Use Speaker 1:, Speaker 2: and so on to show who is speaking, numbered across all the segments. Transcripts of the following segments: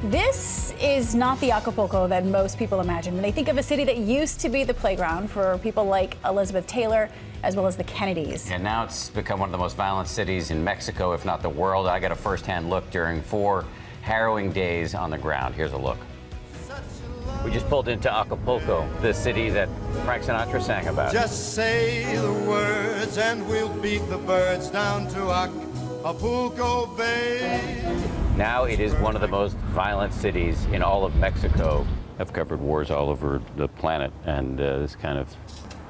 Speaker 1: This is not the Acapulco that most people imagine when they think of a city that used to be the playground for people like Elizabeth Taylor, as well as the Kennedys.
Speaker 2: And now it's become one of the most violent cities in Mexico, if not the world. I got a first-hand look during 4 harrowing days on the ground. Here's a look. We just pulled into Acapulco, the city that Frank Sinatra sang about.
Speaker 3: Just say the words and we'll beat the birds down to Acapulco Bay.
Speaker 2: Now it is one of the most violent cities in all of Mexico. I've covered wars all over the planet, and this kind of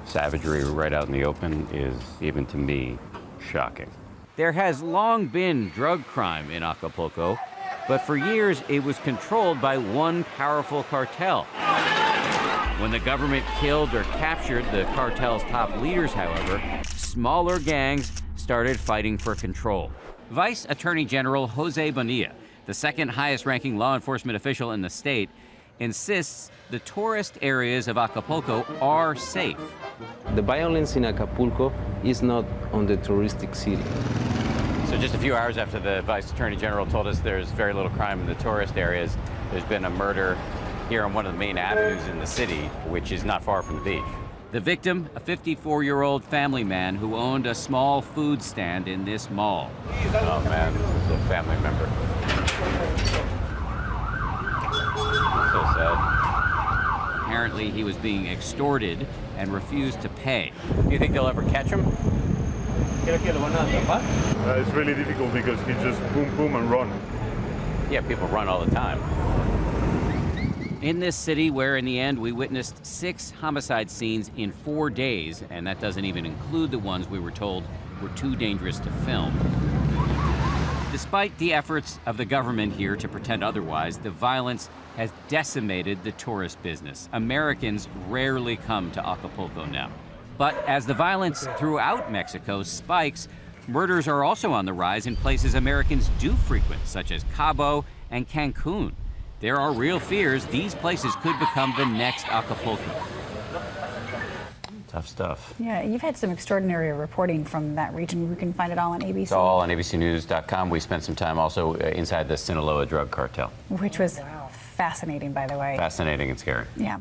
Speaker 2: savagery right out in the open is, even to me, shocking. There has long been drug crime in Acapulco, but for years it was controlled by one powerful cartel. When the government killed or captured the cartel's top leaders, however, smaller gangs started fighting for control. Vice Attorney General Jose Bonilla, the second highest ranking law enforcement official in the state, insists the tourist areas of Acapulco are safe.
Speaker 4: The violence in Acapulco is not on the touristic city.
Speaker 2: So just a few hours after the Vice Attorney General told us there's very little crime in the tourist areas, there's been a murder here on one of the main avenues in the city, which is not far from the beach. The victim, a 54-year-old family man who owned a small food stand in this mall. Oh man, this is a family member. So sad. Apparently he was being extorted and refused to pay. Do you think they'll ever catch him?
Speaker 5: It's really difficult because he just boom, boom, and run.
Speaker 2: Yeah, people run all the time. In this city where in the end we witnessed 6 homicide scenes in 4 days, and that doesn't even include the ones we were told were too dangerous to film. Despite the efforts of the government here to pretend otherwise, the violence has decimated the tourist business. Americans rarely come to Acapulco now. But as the violence throughout Mexico spikes, murders are also on the rise in places Americans do frequent, such as Cabo and Cancun. There are real fears these places could become the next Acapulco. Tough stuff.
Speaker 1: Yeah, you've had some extraordinary reporting from that region. We can find it all on ABC.
Speaker 2: It's all on abcnews.com. We spent some time also inside the Sinaloa drug cartel.
Speaker 1: Which was fascinating, by the way.
Speaker 2: Fascinating and scary.
Speaker 1: Yeah.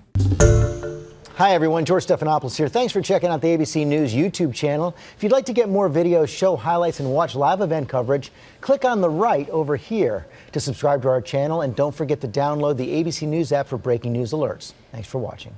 Speaker 6: Hi, everyone. George Stephanopoulos here. Thanks for checking out the ABC News YouTube channel. If you'd like to get more videos, show highlights, and watch live event coverage, click on the right over here to subscribe to our channel. And don't forget to download the ABC News app for breaking news alerts. Thanks for watching.